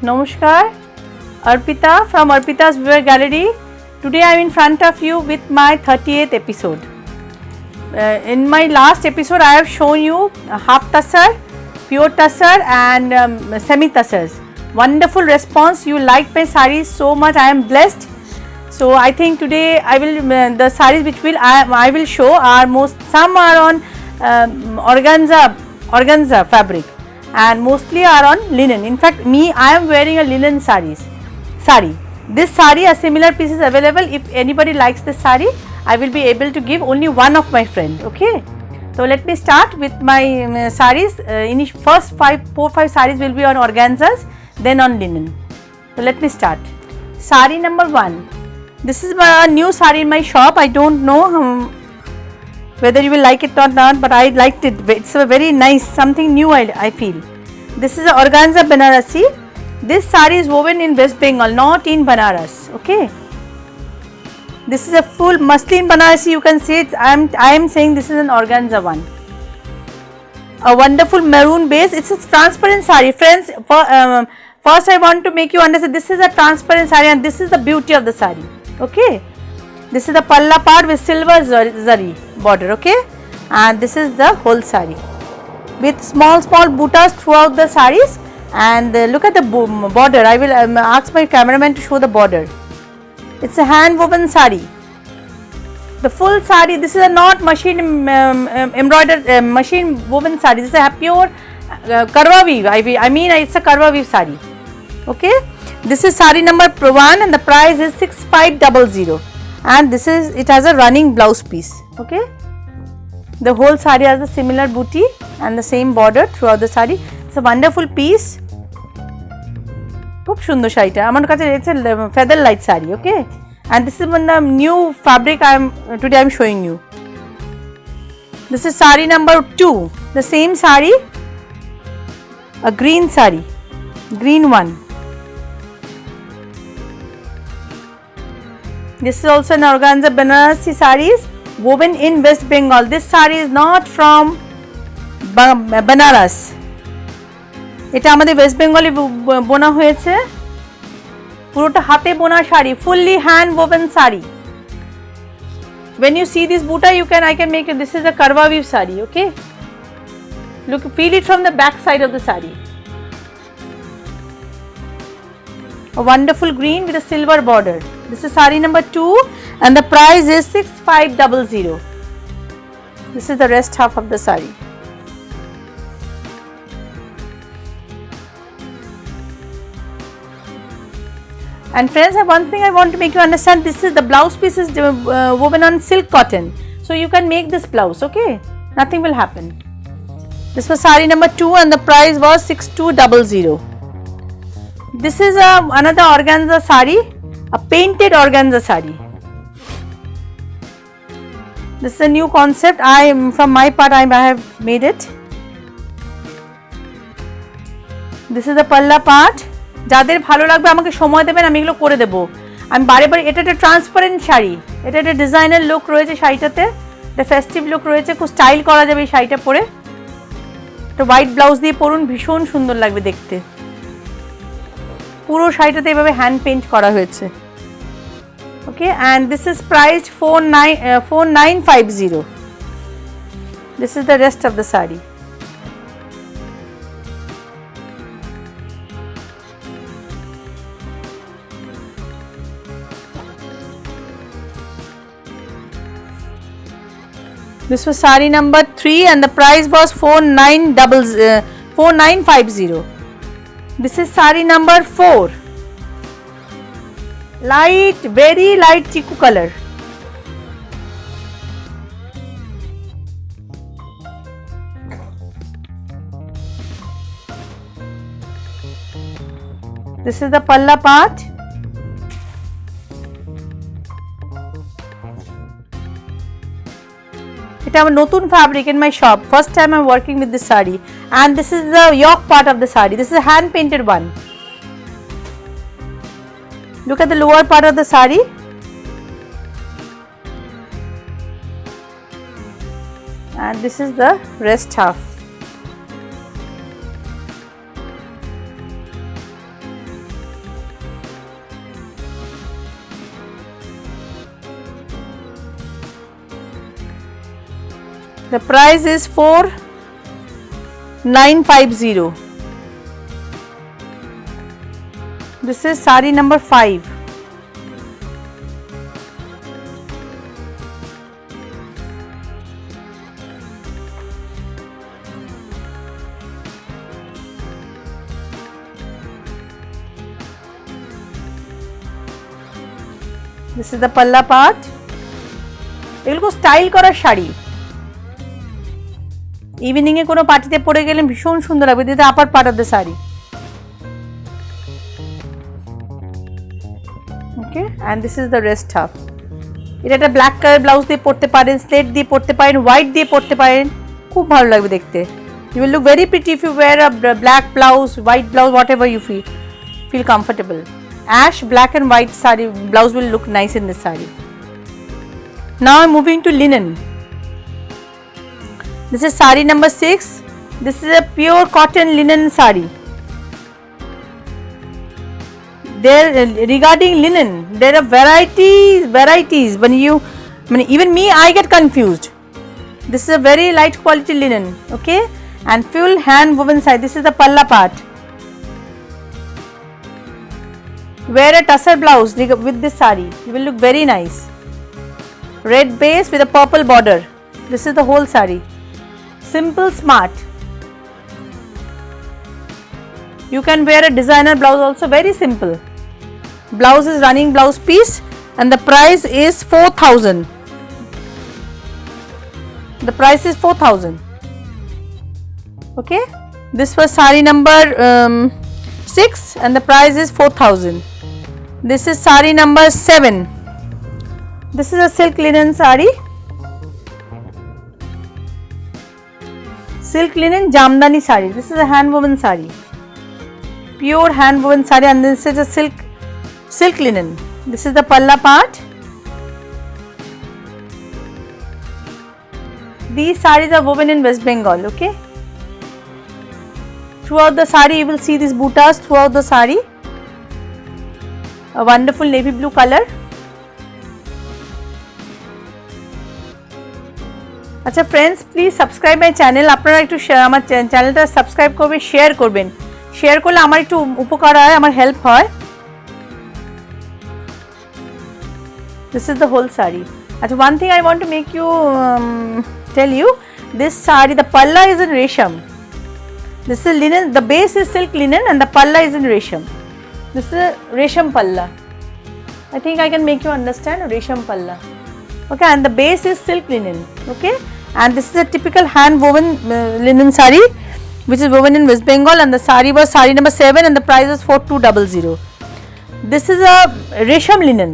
Namaskar, Arpita from Arpita's Viewer Gallery. Today I am in front of you with my 38th episode. In my last episode I have shown you half tussar, pure tussar and semi tussars. Wonderful response, you liked my sarees so much, I am blessed. So I think today I will the sarees which I will show are some are on organza fabric and mostly are on linen. In fact, I am wearing a linen sari. This sari, a similar piece is available. If anybody likes this sari, I will be able to give only one of my friend. Okay. So let me start with my saris. First 4-5 saris will be on organzas, then on linen. So let me start. Sari number 1. This is a new sari in my shop. I don't know whether you will like it or not, but I liked it. It's a very nice, something new I feel. This is a organza Banarasi. This sari is woven in West Bengal, not in Banaras. Okay. This is a full muslin Banarasi. You can see it. I am saying this is an organza one. A wonderful maroon base. It's a transparent sari, friends. First, I want to make you understand this is a transparent sari, and this is the beauty of the sari. Okay. This is the palla part with silver zari border. Okay. And this is the whole sari with small buttas throughout the saris. And look at the border. I will ask my cameraman to show the border. It's a hand woven sari. The full sari, this is a not machine embroidered machine woven sari. This is a pure karwa weave. I mean it's a karwa weave sari. Okay. This is sari number 1 and the price is 6500. And this is, it has a running blouse piece. Okay. The whole sari has a similar booty and the same border throughout the sari. It's a wonderful piece. খুব সুন্দর শাড়িটা আমার কাছে it's a feather light saree. Okay, and this is one the new fabric today I am showing you. This is saree number 2, the same saree, a green saree, green one. This is also an organza Banarasi sarees woven in West Bengal. This saree is not from Banaras. এটা আমাদের West বেঙ্গলে বোনা হয়েছে পুরোটা হাতে বোনা sari fully hand woven saree. When you see this buta I can make it. This is a karwa weave saree. Okay, look, feel it from the back side of the saree. A wonderful green with a silver border. This is saree number 2 and the price is 6500. This is the rest half of the saree. And friends, one thing I want to make you understand, this is the blouse piece is woven on silk cotton. So you can make this blouse, okay? Nothing will happen. This was sari number 2 and the price was 6200. This is another organza sari, a painted organza sari. This is a new concept. From my part, I have made it. This is the palla part. যাদের ভালো লাগবে আমাকে সময় দেবেন, আমি এগুলো করে দেব। আমি বারে এটা একটা ট্রান্সপারেন্ট শাড়ি, এটা একটা ডিজাইনার লুক রয়েছে শাড়িটাতে, একটা ফেস্টিভ লুক রয়েছে, খুব স্টাইল করা যাবে এই শাড়িটা পরে। একটা হোয়াইট ব্লাউজ দিয়ে পরুন, ভীষণ সুন্দর লাগবে দেখতে। পুরো শাড়িটাতে এভাবে হ্যান্ড পেইন্ট করা হয়েছে। Okay, and this is priced 4950. This is the rest of the sari. This was sari number 3 and the price was 4950. This is sari number 4. Light, very light chiku color. This is the palla part. এটা আমার নতুন fabric in my shop. First time I'm working with this saree, and this is the yoke part of the saree. This is a hand painted one. Look at the lower part of the saree. And this is the rest half. The price is 4950. This is sari number 5. This is the palla part. এগুলো style করা sari, evening এ কোনো পার্টিতে পরে গেলে ভীষণ সুন্দর লাগবে। দিতে আপার part of the sari. Okay, and this is the rest half. এটা একটা ব্ল্যাক কালার ব্লাউজ দিয়ে পরতে পারেন, স্লেট দিয়ে পরতে পারেন, হোয়াইট দিয়ে পরতে পারেন, খুব ভালো লাগবে দেখতে। You will look very pretty if you wear a black blouse, white blouse, whatever you feel comfortable. Ash, black and white saree blouse will look nice in this saree. Now I'm moving to linen. This is saree number 6. This is a pure cotton linen saree. There, regarding linen, there are varieties. When even me, I get confused. This is a very light quality linen, okay, and full hand woven side. This is the palla part. Wear a tussar blouse with this saree. You will look very nice. Red base with a purple border. This is the whole saree. Simple, smart. You can wear a designer blouse also, very simple. Blouse is running blouse piece and the price is 4,000. The price is 4,000. Okay, this was saree number 6 and the price is 4,000. This is saree number 7. This is a silk linen saree. Silk linen jamdani saree. This is a hand woven saree. Pure hand woven saree, and this is a silk linen. This is the palla part. These sarees are woven in West Bengal, okay? Throughout the saree you will see these buttas throughout the saree. A wonderful navy blue color. আচ্ছা friends, please subscribe my channel. আপনারা একটু আমার চ্যানেলটা subscribe করবেন, share করবেন। Share করলে আমার একটু উপকার হয়, আমার হেল্প হয়। This is the whole saree. Achha, one thing I want to make you tell you, this saree, the palla is in resham. This is linen, the base is silk linen and the palla is in resham. This is a resham palla. I think I can make you understand, resham palla. Okay, and the base is silk linen. Okay, and this is a typical hand woven linen saree which is woven in West Bengal, and the saree was saree number 7 and the price is 4200. This is a resham linen,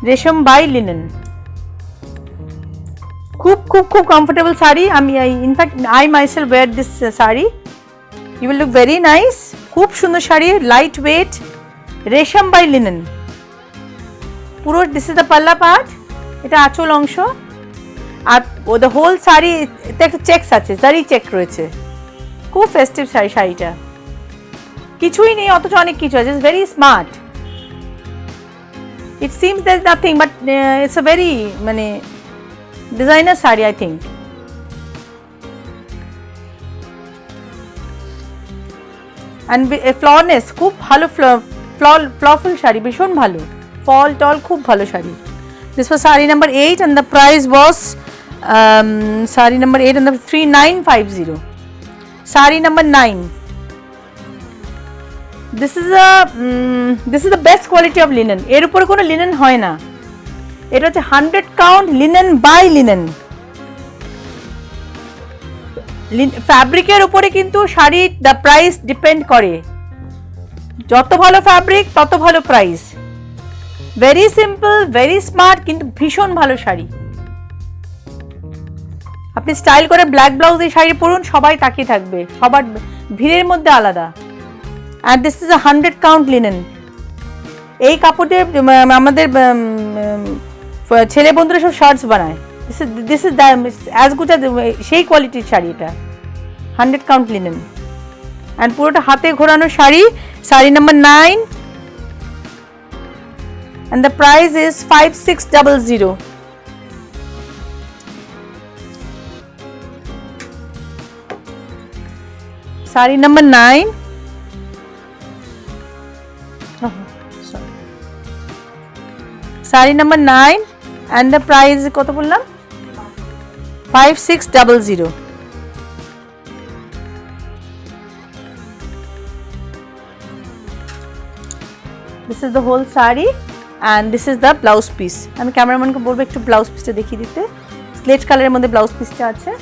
resham by linen. খুব comfortable saree. In fact I myself wear this saree. You will look very nice. খুব সুন্দর sari, light weight, রেশম by linen পুরো। This is the পাল্লা part, এটা আঁচল অংশ, are the whole sari এতে একটা চেকস আছে, জারি চেক রয়েছে। খুব ফেস্টিভ শাড়িটা, কিছুই নেই অথচ অনেক কিছু আছে। It's very smart. It seems there is nothing but it's a very মানে designer sari I think. and flawless, খুব ভালো flawful শাড়ি, ভীষণ ভালো, ফল টল খুব ভালো sari. This was saree number 8 and the price was saree number 8 and the 3950. Saree number 9. This is the best quality of linen. এর উপরে কোনো লিনেন হয় না। এটা হচ্ছে 100 count linen by linen. ফ্যাব্রিকের উপরে কিন্তু শাড়ির দ্য প্রাইস ডিপেন্ড করে। যত ভালো ফ্যাব্রিক তত ভালো price. Very simple, very smart, কিন্তু ভীষণ ভালো শাড়ি। আপনি স্টাইল করে ব্ল্যাক ব্লাউজ এই শাড়ি পরুন, সবাই তাকিয়ে থাকবে, সবার ভিড়ের মধ্যে আলাদা। And this is 100 count linen. এই কাপড় দিয়ে আমাদের ছেলে বন্ধুরা সব শার্টস বানায়। This is as good as সেই কোয়ালিটির শাড়ি এটা, 100 count linen, and পুরোটা হাতে ঘোরানো sari, sari number 9 and the price is 5600. Saree number 9. Oh, sorry. Saree number 9 and the price কত বললাম 5600. This is the whole saree and this is the blouse piece. আমি ক্যামেরাম্যানকে বলবো একটু ব্লাউজ পিসটা দেখিয়ে দিতে। স্লেট কালারের মধ্যে ব্লাউজ পিসটা আছে।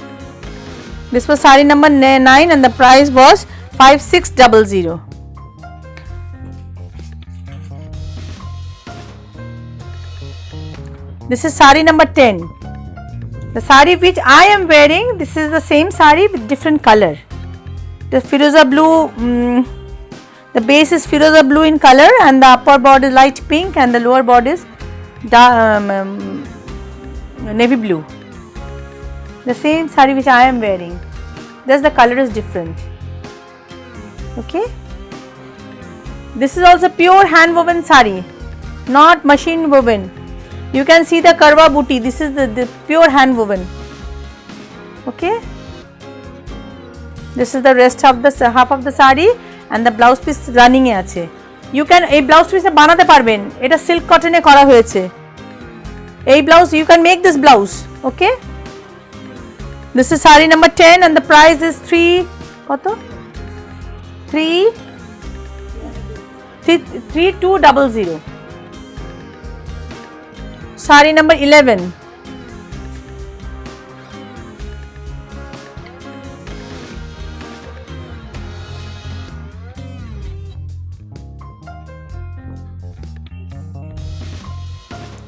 This was saree number 9 and the price was 5600. This is saree number 10. The saree which I am wearing, this is the same saree with different color. The Firoza blue, the base is Firoza blue in color and the upper border is light pink and the lower border is navy blue. The same saree which I am wearing, just the color is different. Okay. This is also pure hand woven saree, not machine woven. You can see the karwa booty. This is the pure hand woven. Okay. This is the rest of the half of the saree and the blouse piece running এ আছে। You can এই blouse piece বানাতে পারবেন। এটা silk cotton এ করা হয়েছে। এই blouse you can make this blouse. Okay. This is saree number 10 and the price is 3200. Saree number 11.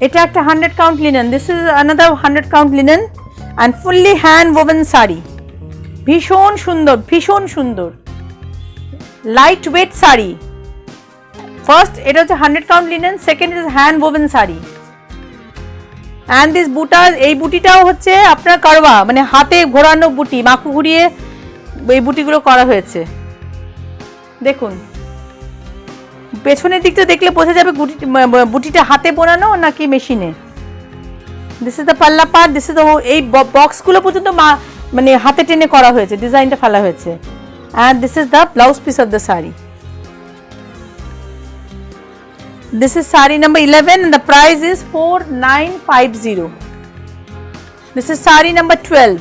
এটা একটা 100 count linen. This is another 100 count linen and fully hand woven saree. ভীষণ সুন্দর light weight sari. First এটা হচ্ছে 100 count linen, second is hand woven sari and this বুটার, এই বুটিটাও হচ্ছে আপনার কারওয়া মানে হাতে ঘোরানো বুটি, মাকু ঘুরিয়ে এই বুটিগুলো করা হয়েছে। দেখুন পেছনের দিকটা দেখলে বোঝা যাবে বুটিটা হাতে বোনানো নাকি মেশিনে। দিস ইজ দ্য পাল্লা পার্ট, দিস ইজ দ্য এই বক্সগুলো পর্যন্ত মানে হাতে টেনে করা হয়েছে, ডিজাইনটা ফেলা হয়েছে। and this is the blouse piece of the saree. This is saree number 11 and the price is 4950. This is saree number 12.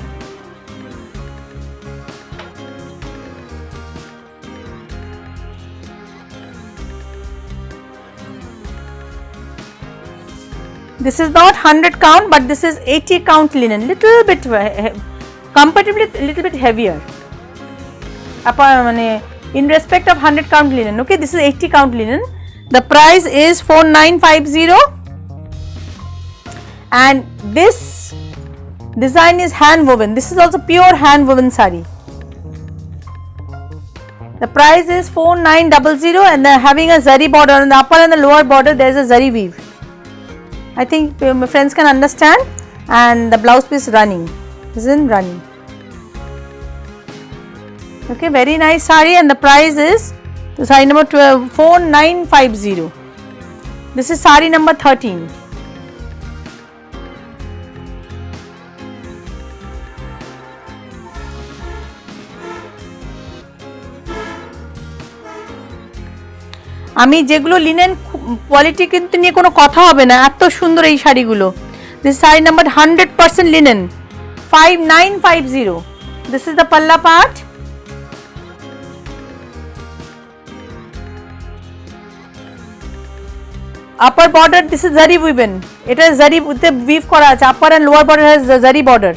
This is not 100 count but this is 80 count linen, little bit comparatively little bit heavier in respect of 100 count linen. Okay, this is 80 count linen. The price is 4950 and this design is hand woven. This is also pure hand woven saree. The price is 4900 and they are having a zari border on the upper and the lower border. There is a zari weave. I think my friends can understand. And the blouse piece running is in running. Okay, very nice saree and the price is saree number 12, 4950. This is saree number 13. আমি যেগুলো linen quality কিন্তু নিয়ে কোনো কথা হবে না, এত সুন্দর এই শাড়িগুলো। This saree number 100% linen, 5950. This is the palla part. Upper border, this is zari woven. It is zari with the weave করা আছে। Upper and lower border has zari border.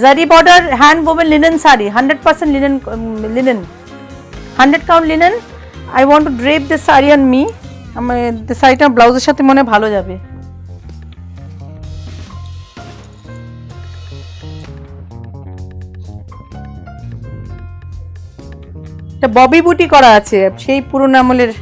Zari border hand woven linen saree, 100% linen, 100 count linen. I want to drape this saree on me. আমার the শাড়িটা ব্লাউজের সাথে মনে ভালো যাবে। এটা ববি বুটি করা আছে সেই পুরনো আমলের।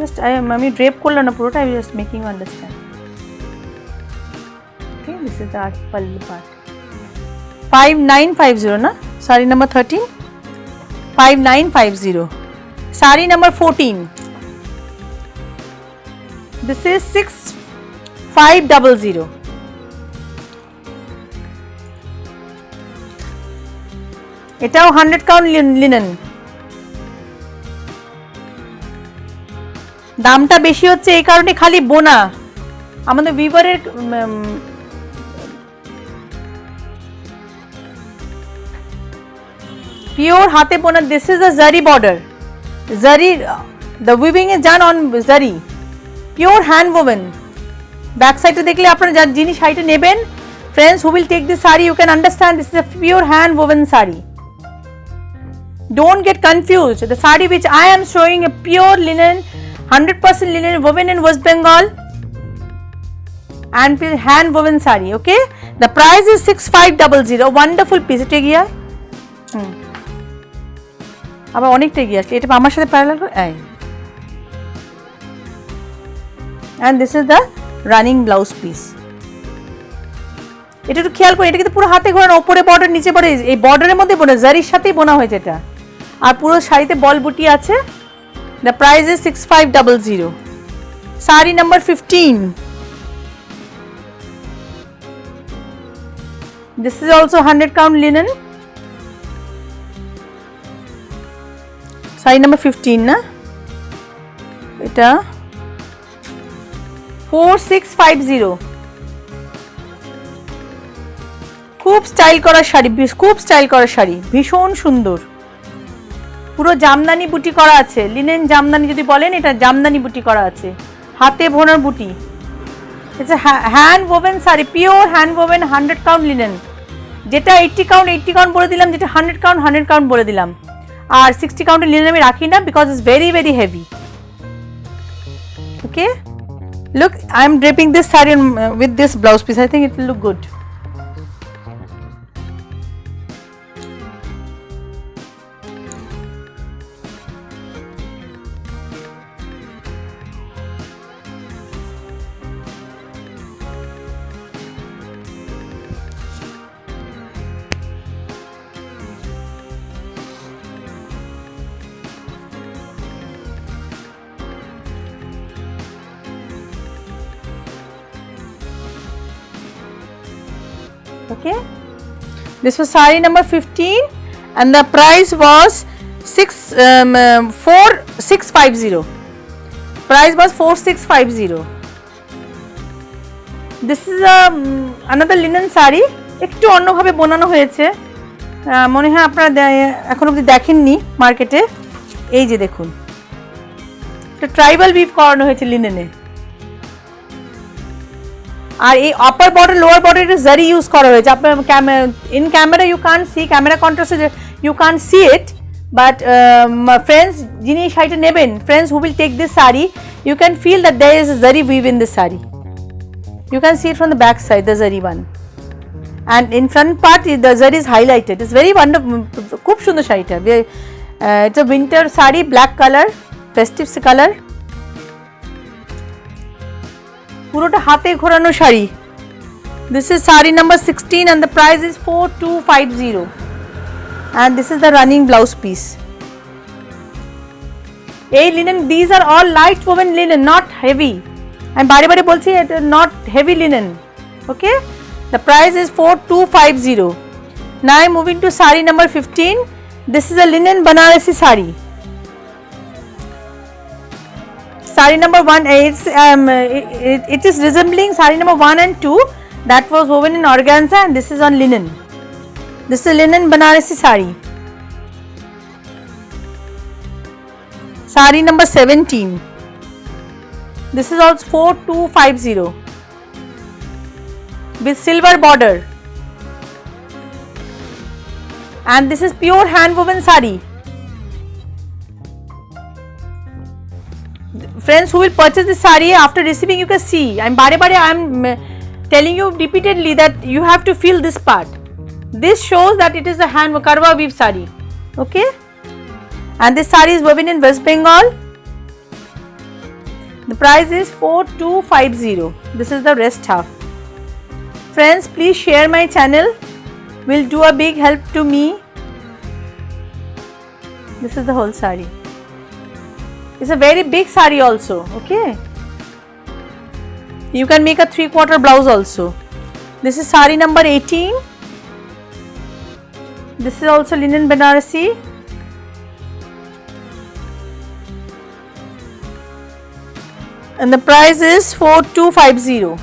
Just আমি drape করলাম না পুরোটা, I am just making you understand. Okay, this is the pallu part. 5950 na, saree number 13, 5950. Saree number 14. This is 6500. এটাও 100 কাউন্ট লিনেন। দামটা বেশি হচ্ছে এই কারণে খালি বোনা আমাদের উইভারের পিওর হাতে বোনা। দিস ইজ আ জারি বর্ডার, জারি, the weaving is done on zari, pure hand woven. Back সাইডে দেখলে আপনারা যার যিনি শাড়িটা নেবেন, friends who will take this saree, you can understand this is a pure hand woven saree. Don't get confused. The saree which I am showing a pure linen, 100% linen woven in West Bengal and hand woven saree. Okay, the price is 6500. Wonderful piece. এটা গিয়া আবার অনেকটা গিয়ে আসছে, এটা আমার সাথে parallel করে এই। and this is the running blouse piece. এটা একটু খেয়াল করে, এটা কিন্তু পুরো হাতে ঘোরানো, উপরে বর্ডার নিচে বর্ডার, এই বর্ডারের মধ্যে বোনা, জারির সাথেই বোনা হয়েছে এটা, আর পুরো শাড়িতে বল বুটি আছে। the price is 6500. saree number 15. this is also 100 count linen. saree number 15 না, এটা 4650। খুব স্টাইল করা শাড়ি, খুব স্টাইল করা শাড়ি, ভীষণ সুন্দর, পুরো জামদানি বুটি করা আছে, লিনেন জামদানি যদি বলেন, এটা জামদানি বুটি করা আছে, হাতে বোনার বুটি। It's a hand woven sari, pure hand woven 100 count linen. যেটা 80 কাউন্ট বলে দিলাম, যেটা 100 কাউন্ট বলে দিলাম, আর 60 কাউন্টের লিনেন আমি রাখি না, because it's very very heavy. Okay, look, I am draping this saree with this blouse piece. I think it will look good. Okay, this was saree number 15 and the price was 4650. Price was 4650. This is another linen saree, একটু অন্যভাবে বোনানো হয়েছে, মনে হয় আপনারা এখন অবধি দেখেননি মার্কেটে। এই যে দেখুন, এটা ট্রাইবাল উইভ করানো হয়েছে লিনেনে, আর এই আপার বর্ডার লোয়ার বর্ডার এটা জারি ইউজ করা হয়েছে। আপনার in camera you can't see, camera কন্ট্রাস্টে you can't see it, but friends যিনি এই শাড়িটা নেবেন, friends who will take this sari, you can feel that there is a zari weave in this saree. You can see it from the back side, the zari one, and in front part the zari is highlighted. It's very wonderful, খুব সুন্দর শাড়িটা। It's a winter saree, black color, festive color, পুরোটা হাতে ঘোরানো sari. This is saree number 16 and the price is 4250, and this is the running blouse piece. এই linen, these are all light woven linen, not heavy. আমি বারে বারে বলছি এটা not heavy linen. Okay, the price is 4250. Now I am moving to saree number 15. This is a linen Banarasi saree. Saree number 1, it is resembling saree number 1 and 2 that was woven in organza, and this is on linen. This is a linen Banarasi saree. Saree number 17. This is also 4250 with silver border, and this is pure hand woven saree. Friends who will purchase this saree, after receiving you can see, I am telling you repeatedly that you have to feel this part. This shows that it is a hand karwa weave saree. Okay, and this saree is woven in West Bengal. The price is 4250. This is the rest half. Friends, please share my channel, will do a big help to me. This is the whole saree. It's a very big saree also. Okay, You can make a 3/4 blouse also. This is sari number 18. This is also linen Banarasi. And the price is 4250.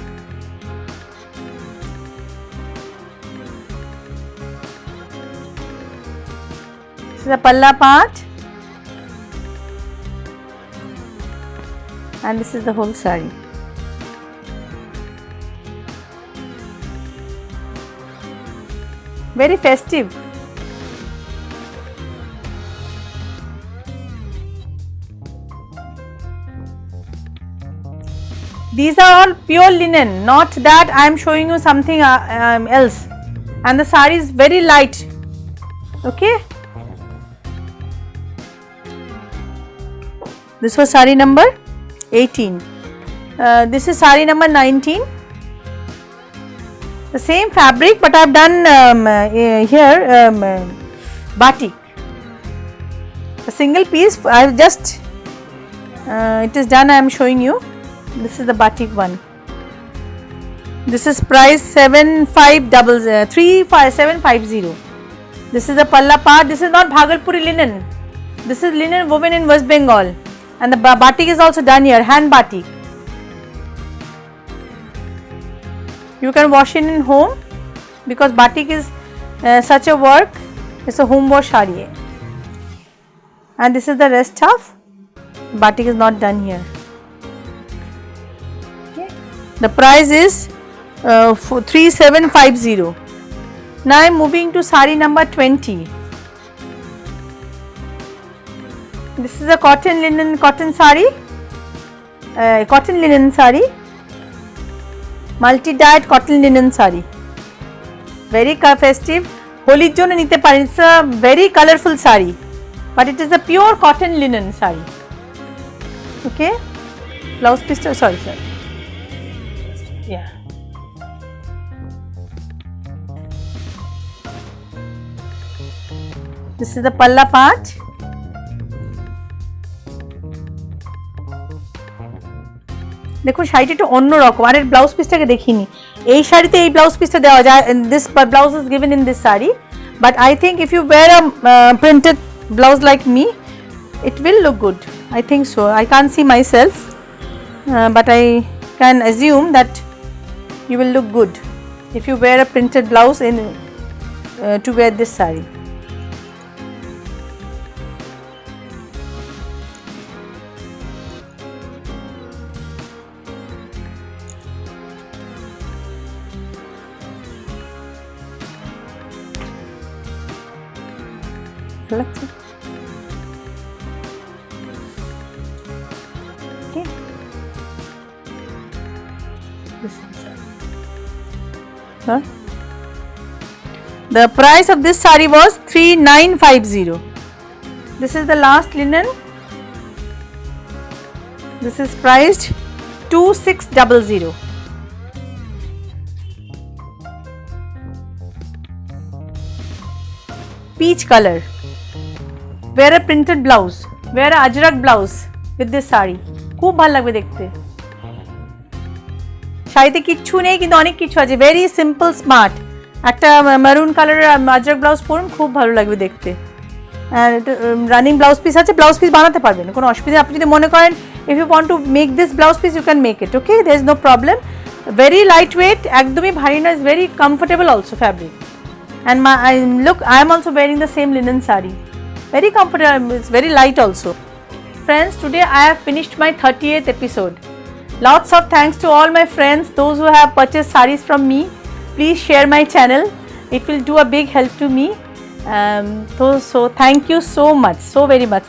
This is the palla part. And this is the whole sari. Very festive. These are all pure linen, not that I am showing you something else. And the sari is very light. Okay. This was sari number 18. This is sari number 19. The same fabric, but I have done here batik. A single piece. I have just it is done. I am showing you. This is the batik one. This is price 35750. This is the palla part. This is not Bhagalpuri linen. This is linen woven in West Bengal, and the batik is also done here, hand batik. You can wash it in home because batik is such a work. It's a home wash sari. And this is the rest of batik is not done here. Okay. The price is 3750. Now I am moving to sari number 20. This is a cotton linen sari. Cotton linen sari. Multi-dyed cotton linen sari. Very festive. Holi jonno nite paren. It's a very colorful sari, but it is a pure cotton linen sari. Okay. Blouse piece. Sorry. Yeah. This is the palla part. দেখো শাড়িটা একটু অন্যরকম, আর এর blouse পিসটাকে দেখিনি। এই শাড়িতে এই blouse পিসটা দেওয়া যায়, this blouse is given in this sari, but I think if you wear a printed blouse like me it will look good. I think so. I can't see myself, but I can assume that you will look good if you wear a printed blouse in to wear this saree. Okay. Huh? The price of this saree was 3950. This is the last linen. This is priced 2600. Peach color. Wear a printed blouse. Wear a ajrak blouse with this saree. খুব ভালো লাগবে দেখতে। শাড়িতে কিচ্ছু নেই কিন্তু অনেক কিছু আছে, ভেরি সিম্পল স্মার্ট। একটা মেরুন কালারের আজরাক ব্লাউজ পরুন, খুব ভালো লাগবে দেখতে। আর রানিং ব্লাউজ পিস আছে, ব্লাউজ পিস বানাতে পারবেন, কোনো অসুবিধা। আপনি যদি মনে করেন if you want to make this blouse piece you can make it. Okay, there is no problem. Very light weight, একদমই ভারী না, is very comfortable also fabric. And I am also wearing the same linen saree. Very comfortable, it's very light also. Friends, today I have finished my 38th episode. Lots of thanks to all my friends, those who have purchased sarees from me. Please share my channel, it will do a big help to me. So thank you so much, so very much.